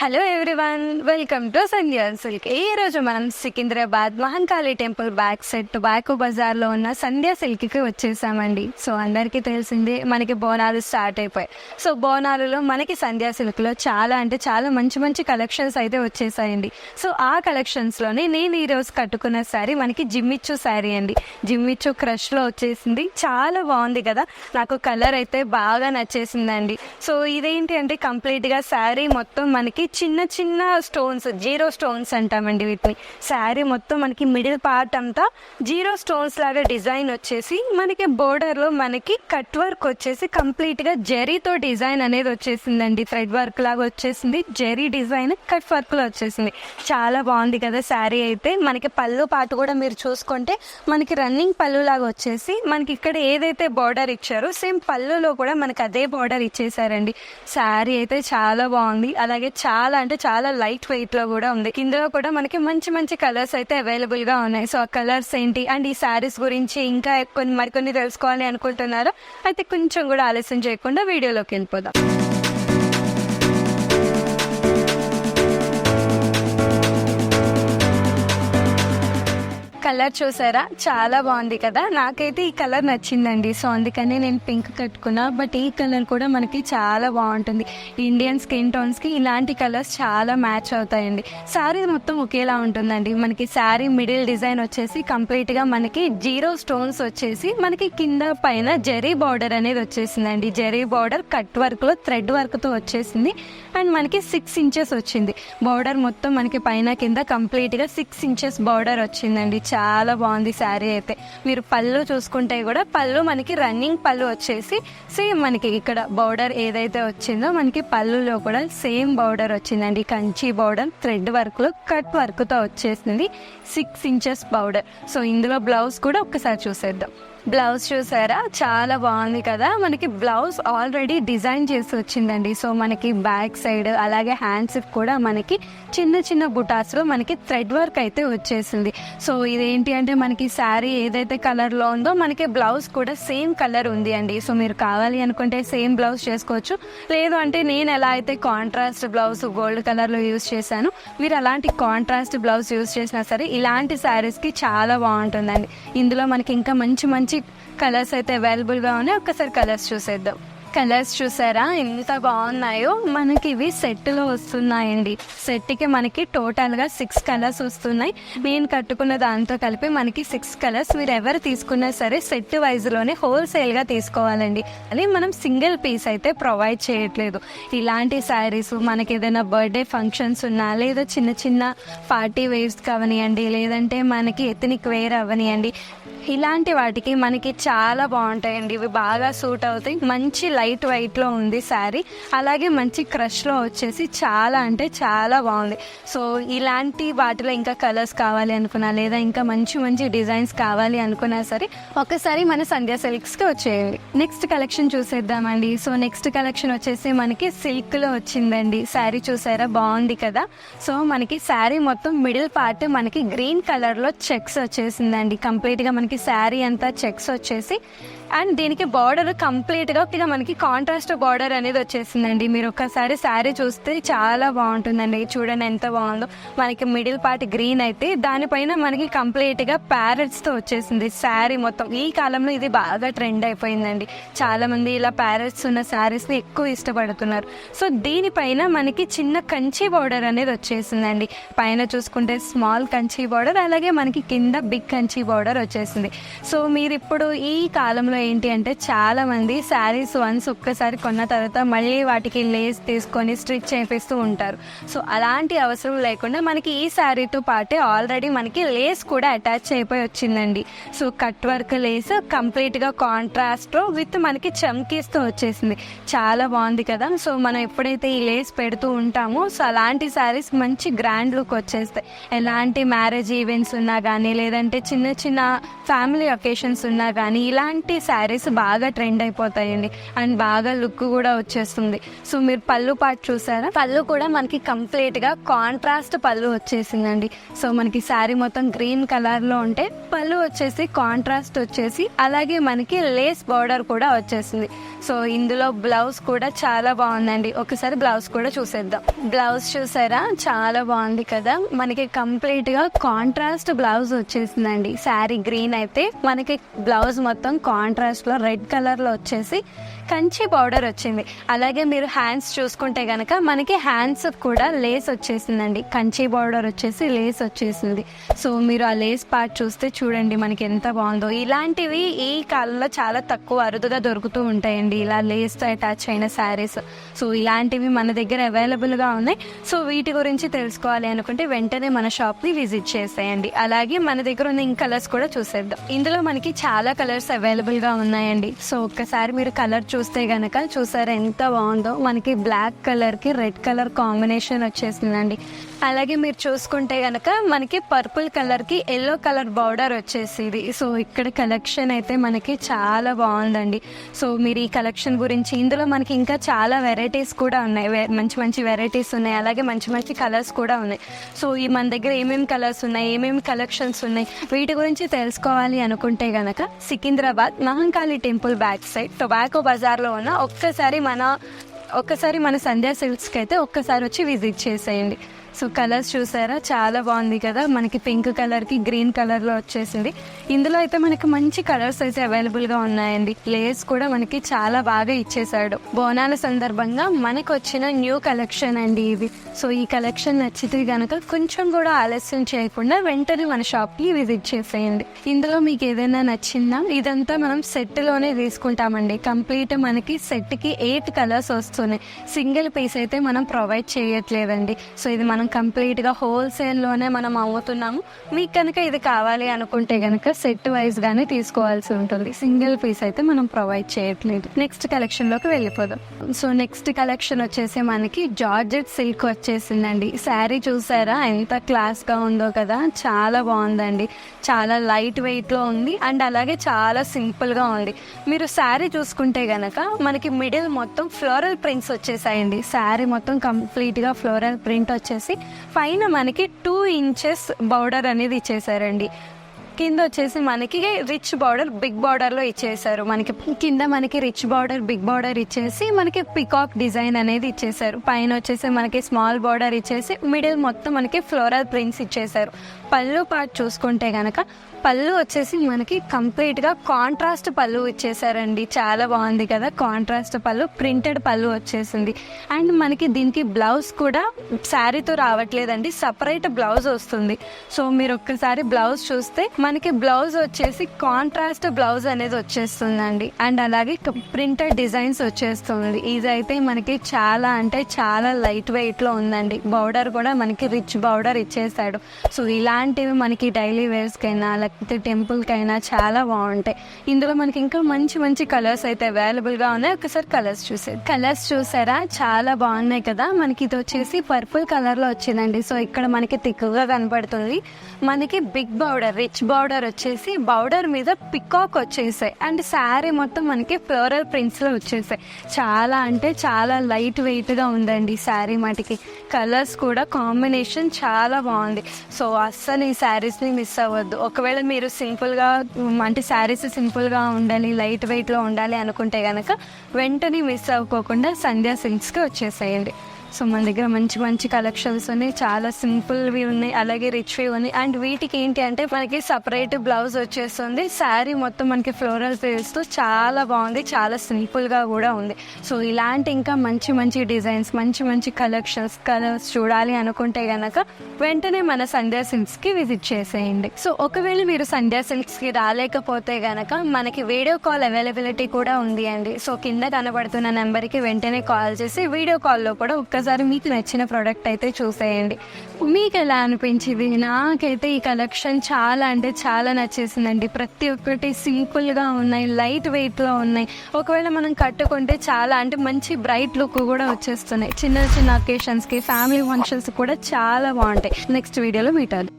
Hello everyone, welcome to Sandhya silk. ఈ రోజు మనం Secunderabad Mahankali temple back side tobacco బజార్లో ఉన్న సంధ్యా సిల్క్కి వచ్చేసామండి. సో అందరికీ తెలిసిందే, మనకి బోనాలు స్టార్ట్ అయిపోయాయి. సో బోనాలలో మనకి సంధ్యా సిల్క్లో చాలా మంచి మంచి కలెక్షన్స్ అయితే వచ్చేసాయండి. సో ఆ కలెక్షన్స్లోనే నేను ఈరోజు కట్టుకున్న శారీ మనకి జిమ్మిచ్చు శారీ అండి. జిమ్మిచ్చు క్రష్లో వచ్చేసింది. చాలా బాగుంది కదా, నాకు కలర్ అయితే బాగా నచ్చేసిందండి. సో ఇదేంటి అంటే కంప్లీట్గా శారీ మొత్తం మనకి చిన్న చిన్న స్టోన్స్, జీరో స్టోన్స్ అంటామండి వీటిని. శారీ మొత్తం మనకి మిడిల్ పార్ట్ అంతా జీరో స్టోన్స్ లాగా డిజైన్ వచ్చేసి మనకి బోర్డర్లో మనకి కట్ వర్క్ వచ్చేసి కంప్లీట్గా జరీతో డిజైన్ అనేది వచ్చేసిందండి. థ్రెడ్ వర్క్ లాగా వచ్చేసింది, జరీ డిజైన్ కట్ వర్క్లో వచ్చేసింది. చాలా బాగుంది కదా శారీ అయితే. మనకి పళ్ళు పాటు కూడా మీరు చూసుకుంటే మనకి రన్నింగ్ పళ్ళు లాగా వచ్చేసి మనకి ఇక్కడ ఏదైతే బోర్డర్ ఇచ్చారో సేమ్ పళ్ళులో కూడా మనకి అదే బోర్డర్ ఇచ్చేసారండి. శారీ అయితే చాలా బాగుంది. అలాగే చాలా లైట్ వెయిట్ లో కూడా ఉంది. ఇందులో కూడా మనకి మంచి మంచి కలర్స్ అయితే అవైలబుల్ గా ఉన్నాయి. సో ఆ కలర్స్ ఏంటి అండ్ ఈ శారీస్ గురించి ఇంకా మరికొన్ని తెలుసుకోవాలి అనుకుంటున్నారో అయితే కొంచెం కూడా ఆలస్యం చేయకుండా వీడియోలోకి వెళ్ళిపోదాం. కలర్ చూసారా, చాలా బాగుంది కదా. నాకైతే ఈ కలర్ నచ్చిందండి. సో అందుకని నేను పింక్ కట్టుకున్నా. బట్ ఈ కలర్ కూడా మనకి చాలా బాగుంటుంది. ఇండియన్ స్కిన్ టోన్స్ కి ఇలాంటి కలర్స్ చాలా మ్యాచ్ అవుతాయండి. శారీ మొత్తం ఒకేలా ఉంటుందండి. మనకి శారీ మిడిల్ డిజైన్ వచ్చేసి కంప్లీట్ గా మనకి జీరో స్టోన్స్ వచ్చేసి మనకి కింద పైన జరీ బార్డర్ అనేది వచ్చేసిందండి. జరీ బార్డర్ కట్ వర్క్ లో థ్రెడ్ వర్క్ తో వచ్చేసింది. అండ్ మనకి 6 ఇంచెస్ వచ్చింది బార్డర్ మొత్తం. మనకి పైన కింద కంప్లీట్ గా 6 ఇంచెస్ బార్డర్ వచ్చిందండి. చాలా బాగుంది శారీ అయితే. మీరు పళ్ళు చూసుకుంటే కూడా పళ్ళు మనకి రన్నింగ్ పళ్ళు వచ్చేసి సేమ్ మనకి ఇక్కడ బార్డర్ ఏదైతే వచ్చిందో మనకి పళ్ళులో కూడా సేమ్ బార్డర్ వచ్చిందండి. కంచి బార్డర్ థ్రెడ్ వర్క్ లో కట్ వర్క్ తో వచ్చేసింది. 6 ఇంచెస్ బార్డర్. సో ఇందులో బ్లౌజ్ కూడా ఒక్కసారి చూసేద్దాం. బ్లౌజ్ చూసారా, చాలా బాగుంది కదా. మనకి బ్లౌజ్ ఆల్రెడీ డిజైన్ చేసి వచ్చిందండి. సో మనకి బ్యాక్ సైడ్ అలాగే హ్యాండ్స్ కూడా మనకి చిన్న చిన్న బుటాస్లో మనకి థ్రెడ్ వర్క్ అయితే వచ్చేసింది. సో ఇదేంటి అంటే మనకి శారీ ఏదైతే కలర్లో ఉందో మనకి బ్లౌజ్ కూడా సేమ్ కలర్ ఉంది అండి. సో మీరు కావాలి అనుకుంటే సేమ్ బ్లౌజ్ చేసుకోవచ్చు. లేదు అంటే నేను ఎలా అయితే కాంట్రాస్ట్ బ్లౌజ్ గోల్డ్ కలర్లో యూజ్ చేశాను, మీరు అలాంటి కాంట్రాస్ట్ బ్లౌజ్ యూజ్ చేసినా సరే ఇలాంటి శారీస్కి చాలా బాగుంటుందండి. ఇందులో మనకి ఇంకా మంచి మంచి కలర్స్ అయితే అవైలబుల్గా ఉన్నాయి. ఒక్కసారి కలర్స్ చూసేద్దాం. కలర్స్ చూసారా ఎంత బాగున్నాయో. మనకి ఇవి సెట్లో వస్తున్నాయండి. సెట్కి మనకి టోటల్గా 6 కలర్స్ వస్తున్నాయి. నేను కట్టుకున్న దాంతో కలిపి మనకి 6 కలర్స్. మీరు ఎవరు తీసుకున్నా సరే సెట్ వైజ్లోనే హోల్సేల్గా తీసుకోవాలండి. అది మనం సింగిల్ పీస్ అయితే ప్రొవైడ్ చేయట్లేదు. ఇలాంటి శారీస్ మనకి ఏదైనా బర్త్డే ఫంక్షన్స్ ఉన్నా, లేదా చిన్న చిన్న పార్టీ వేర్స్ కావనియండి, లేదంటే మనకి ఎథనిక్ వేర్ అవనియండి, ఇలాంటి వాటికి మనకి చాలా బాగుంటాయండి. ఇవి బాగా సూట్ అవుతాయి. మంచి లైట్ వెయిట్లో ఉంది శారీ. అలాగే మంచి క్రష్లో వచ్చేసి చాలా బాగుంది. సో ఇలాంటి వాటిలో ఇంకా కలర్స్ కావాలి అనుకున్నా, లేదా ఇంకా మంచి మంచి డిజైన్స్ కావాలి అనుకున్నా సరే ఒకసారి మన సంధ్యా సిల్క్స్కి వచ్చేయండి. నెక్స్ట్ కలెక్షన్ చూసేద్దామండి. సో నెక్స్ట్ కలెక్షన్ వచ్చేసి మనకి సిల్క్లో వచ్చిందండి. శారీ చూసారా, బాగుంది కదా. సో మనకి శారీ మొత్తం మిడిల్ పార్ట్ మనకి గ్రీన్ కలర్లో చెక్స్ వచ్చేసిందండి. కంప్లీట్గా మనకి శారీ అంతా చెక్స్ వచ్చేసి అండ్ దీనికి బార్డర్ కంప్లీట్గా మనకి కాంట్రాస్ట్ బార్డర్ అనేది వచ్చేసిందండి. మీరు ఒకసారి శారీ చూస్తే చాలా బాగుంటుందండి. చూడండి ఎంత బాగుందో. మనకి మిడిల్ పార్ట్ గ్రీన్ అయితే దానిపైన మనకి కంప్లీట్గా ప్యారెట్స్తో వచ్చేసింది శారీ మొత్తం. ఈ కాలంలో ఇది బాగా ట్రెండ్ అయిపోయిందండి. చాలామంది ఇలా ప్యారెట్స్ ఉన్న శారీస్ని ఎక్కువ ఇష్టపడుతున్నారు. సో దీనిపైన మనకి చిన్న కంచి బార్డర్ అనేది వచ్చేసిందండి. పైన చూసుకుంటే స్మాల్ కంచి బార్డర్, అలాగే మనకి కింద బిగ్ కంచి బార్డర్ వచ్చేసింది. సో మీరు ఇప్పుడు ఈ కాలంలో ఏంటి అంటే చాలా మంది శారీస్ వన్స్ ఒక్కసారి కొన్న తర్వాత మళ్ళీ వాటికి లేస్ తీసుకొని స్టిచ్ చేపిస్తూ ఉంటారు. సో అలాంటి అవసరం లేకుండా మనకి ఈ శారీతో పాటే ఆల్రెడీ మనకి లేస్ కూడా అటాచ్ అయిపోయి వచ్చిందండి. సో కట్ వర్క్ లేస్ కంప్లీట్గా కాంట్రాస్ట్లో విత్ మనకి చమ్కీస్తో వచ్చేసింది. చాలా బాగుంది కదా. సో మనం ఎప్పుడైతే ఈ లేస్ పెడుతూ ఉంటామో సో అలాంటి శారీస్ మంచి గ్రాండ్ లుక్ వచ్చేస్తాయి. ఎలాంటి మ్యారేజ్ ఈవెంట్స్ ఉన్నా కానీ, లేదంటే చిన్న చిన్న ఫ్యామిలీ ఒకేషన్స్ ఉన్నా కానీ ఇలాంటి శారీస్ బాగా ట్రెండ్ అయిపోతాయండి అండ్ బాగా లుక్ కూడా వచ్చేస్తుంది. సో మీరు పళ్ళు పార్ట్ చూసారా, పళ్ళు కూడా మనకి కంప్లీట్ గా కాంట్రాస్ట్ పళ్ళు వచ్చేసిందండి. సో మనకి శారీ మొత్తం గ్రీన్ కలర్ లో ఉంటే పళ్ళు వచ్చేసి కాంట్రాస్ట్ వచ్చేసి అలాగే మనకి లేస్ బార్డర్ కూడా వచ్చేసింది. సో ఇందులో బ్లౌజ్ కూడా చాలా బాగుందండి. ఒకసారి బ్లౌజ్ కూడా చూసేద్దాం. బ్లౌజ్ చూసారా, చాలా బాగుంది కదా. మనకి కంప్లీట్ గా కాంట్రాస్ట్ బ్లౌజ్ వచ్చేసిందండి. శారీ గ్రీన్ అయితే మనకి బ్లౌజ్ మొత్తం కాంట్రాస్ట్ లో రెడ్ కలర్ లో వచ్చేసి కంచి బార్డర్ వచ్చింది. అలాగే మీరు హ్యాండ్స్ చూసుకుంటే గనక మనకి హ్యాండ్స్ కూడా లేస్ వచ్చేసిందండి. కంచి బార్డర్ వచ్చేసి లేస్ వచ్చేసింది. సో మీరు ఆ లేస్ పార్ట్ చూస్తే చూడండి మనకి ఎంత బాగుందో. ఇలాంటివి ఈ కాలంలో చాలా తక్కువ అరుదుగా దొరుకుతూ ఉంటాయండి, ఇలా లేస్ అటాచ్ అయిన శారీస్. సో ఇలాంటివి మన దగ్గర అవైలబుల్ గా ఉన్నాయి. సో వీటి గురించి తెలుసుకోవాలి అనుకుంటే వెంటనే మన షాప్ ని విజిట్ చేసేయండి. అలాగే మన దగ్గర ఉన్న ఇంక కలర్స్ కూడా చూసేద్దాం. ఇందులో మనకి చాలా కలర్స్ అవైలబుల్ గా ఉన్నాయండి. సో ఒక్కసారి మీరు కలర్ చూస్తే గనక చూసారా ఎంత బాగుందో. మనకి బ్లాక్ కలర్ కి రెడ్ కలర్ కాంబినేషన్ వచ్చేసిందండి. అలాగే మీరు చూసుకుంటే గనక మనకి పర్పుల్ కలర్ కి ఎల్లో కలర్ బార్డర్ వచ్చేసింది. సో ఇక్కడ కలెక్షన్ అయితే మనకి చాలా బాగుందండి. సో మీరు ఈ కలెక్షన్ గురించి ఇందులో మనకి ఇంకా చాలా వెరైటీస్ కూడా ఉన్నాయి, మంచి మంచి వెరైటీస్ ఉన్నాయి. అలాగే మంచి మంచి కలర్స్ కూడా ఉన్నాయి. సో ఈ మన దగ్గర ఏమేమి కలర్స్ ఉన్నాయి, ఏమేమి కలెక్షన్స్ ఉన్నాయి, వీటి గురించి తెలుసుకోవాలి అనుకుంటే గనక Secunderabad Mahankali temple back side tobacco బజార్లో ఉన్న ఒక్కసారి మన సంధ్యా సిల్క్స్కి అయితే ఒక్కసారి వచ్చి విజిట్ చేసేయండి. సో కలర్స్ చూసారా, చాలా బాగుంది కదా. మనకి పింక్ కలర్కి గ్రీన్ కలర్లో వచ్చేసింది. ఇందులో అయితే మనకి మంచి కలర్స్ అయితే అవైలబుల్గా ఉన్నాయండి. లేస్ కూడా మనకి చాలా బాగా ఇచ్చేసాడు. బోనాల సందర్భంగా మనకు వచ్చిన న్యూ కలెక్షన్ అండి ఇవి. సో ఈ కలెక్షన్ నచ్చితే కనుక కొంచెం కూడా ఆలస్యం చేయకుండా వెంటనే మన షాప్కి విజిట్ చేసేయండి. ఇందులో మీకు ఏదైనా నచ్చిందా, ఇదంతా మనం సెట్లోనే తీసుకుంటామండి. కంప్లీట్ మనకి సెట్కి 8 కలర్స్ వస్తున్నాయి. సింగిల్ పీస్ అయితే మనం ప్రొవైడ్ చేయట్లేదండి. సో ఇది మనం కంప్లీట్గా హోల్సేల్లోనే మనం అమ్ముతున్నాము. మీకు కనుక ఇది కావాలి అనుకుంటే కనుక సెట్ వైజ్ గానే తీసుకోవాల్సి ఉంటుంది. సింగిల్ పీస్ అయితే మనం ప్రొవైడ్ చేయట్లేదు. నెక్స్ట్ కలెక్షన్ లోకి వెళ్ళిపోదాం. సో నెక్స్ట్ కలెక్షన్ వచ్చేసి మనకి జార్జెట్ సిల్క్ వచ్చేసిందండి. శారీ చూసారా ఎంత క్లాస్ గా ఉందో కదా, చాలా బాగుందండి. చాలా లైట్ వెయిట్ లో ఉంది అండ్ అలాగే చాలా సింపుల్ గా ఉంది. మీరు శారీ చూసుకుంటే గనక మనకి మిడిల్ మొత్తం ఫ్లోరల్ ప్రింట్స్ వచ్చేసాయండి. శారీ మొత్తం కంప్లీట్ గా ఫ్లోరల్ ప్రింట్ వచ్చేసి పైన మనకి 2 ఇంచెస్ బార్డర్ అనేది ఇచ్చేసారండి. కింద వచ్చేసి మనకి రిచ్ బార్డర్ బిగ్ బార్డర్ లో ఇచ్చేసారు. మనకి కింద మనకి రిచ్ బార్డర్ బిగ్ బార్డర్ ఇచ్చేసి మనకి పికాక్ డిజైన్ అనేది ఇచ్చేసారు. పైన వచ్చేసి మనకి స్మాల్ బార్డర్ ఇచ్చేసి మిడిల్ మొత్తం మనకి ఫ్లోరల్ ప్రింట్స్ ఇచ్చేసారు. పళ్ళు పార్ట్ చూసుకుంటే గనక పళ్ళు వచ్చేసి మనకి కంప్లీట్ గా కాంట్రాస్ట్ పళ్ళు ఇచ్చేసారండి. చాలా బాగుంది కదా, కాంట్రాస్ట్ పళ్ళు, ప్రింటెడ్ పళ్ళు వచ్చేసింది. అండ్ మనకి దీనికి బ్లౌజ్ కూడా శారీతో రావట్లేదండి, సపరేట్ బ్లౌజ్ వస్తుంది. సో మీరు ఒక్కసారి బ్లౌజ్ చూస్తే మనకి బ్లౌజ్ వచ్చేసి కాంట్రాస్ట్ బ్లౌజ్ అనేది వచ్చేస్తుందండి. అండ్ అలాగే ప్రింటెడ్ డిజైన్స్ వచ్చేస్తుంది. ఇది అయితే మనకి చాలా అంటే చాలా లైట్ వెయిట్ లో ఉందండి. బార్డర్ కూడా మనకి రిచ్ బార్డర్ ఇచ్చేసాడు. సో ఇలాంటివి మనకి డైలీ వేర్స్ కైనా లేకపోతే టెంపుల్ కైనా చాలా బాగుంటాయి. ఇందులో మనకి ఇంకా మంచి మంచి కలర్స్ అయితే అవైలబుల్ గా ఉన్నాయి. ఒకసారి కలర్స్ చూసారా, చాలా బాగున్నాయి కదా. మనకి ఇది వచ్చేసి పర్పుల్ కలర్ లో వచ్చిందండి. సో ఇక్కడ మనకి తిక్కుగా కనపడుతుంది. మనకి బిగ్ బార్డర్ రిచ్ బార్డర్ వచ్చేసి బార్డర్ మీద పికాక్ వచ్చేసాయి అండ్ శారీ మొత్తం మనకి ఫ్లోరల్ ప్రింట్స్ లో వచ్చేసాయి. చాలా అంటే చాలా లైట్ వెయిట్ గా ఉందండి శారీ మటుకి. కలర్స్ కూడా కాంబినేషన్ చాలా బాగుంది. సో అస్సలు ఈ శారీస్ ని మిస్ అవ్వద్దు. ఒకవేళ మీరు సింపుల్ గా అంటే శారీస్ సింపుల్ గా ఉండాలి, లైట్ వెయిట్ లో ఉండాలి అనుకుంటే గనక వెంటనే మిస్ అవ్వకోకుండా సంధ్యా సిల్క్స్ కి వచ్చేసేయండి. సో మన దగ్గర మంచి మంచి కలెక్షన్స్ ఉన్నాయి, చాలా సింపుల్వి ఉన్నాయి, అలాగే రిచ్వి ఉన్నాయి. అండ్ వీటికి ఏంటి అంటే మనకి సపరేట్ బ్లౌజ్ వచ్చేస్తుంది. శారీ మొత్తం మనకి ఫ్లోరల్ ప్రింట్స్తో చాలా బాగుంది, చాలా సింపుల్గా కూడా ఉంది. సో ఇలాంటి ఇంకా మంచి మంచి డిజైన్స్, మంచి మంచి కలెక్షన్స్, కలర్స్ చూడాలి అనుకుంటే గనక వెంటనే మన సంధ్యా సిల్క్స్కి విజిట్ చేసేయండి. సో ఒకవేళ మీరు సంధ్యా సిల్క్స్కి రాలేకపోతే గనక మనకి వీడియో కాల్ అవైలబిలిటీ కూడా ఉంది అండి. సో కింద కనబడుతున్న నెంబర్కి వెంటనే కాల్ చేసి వీడియో కాల్లో కూడా ఒక్కసారి మీకు నచ్చిన ప్రోడక్ట్ అయితే చూసేయండి. మీకు ఎలా అనిపించింది? నాకైతే ఈ కలెక్షన్ చాలా అంటే చాలా నచ్చేసిందండి. ప్రతి ఒక్కటి సింపుల్గా ఉన్నాయి, లైట్ వెయిట్లో ఉన్నాయి. ఒకవేళ మనం కట్టుకుంటే చాలా అంటే మంచి బ్రైట్ లుక్ కూడా వచ్చేస్తున్నాయి. చిన్న చిన్న అకేషన్స్కి, ఫ్యామిలీ ఫంక్షన్స్ కూడా చాలా బాగుంటాయి. నెక్స్ట్ వీడియోలో మీట్ అవుతాం.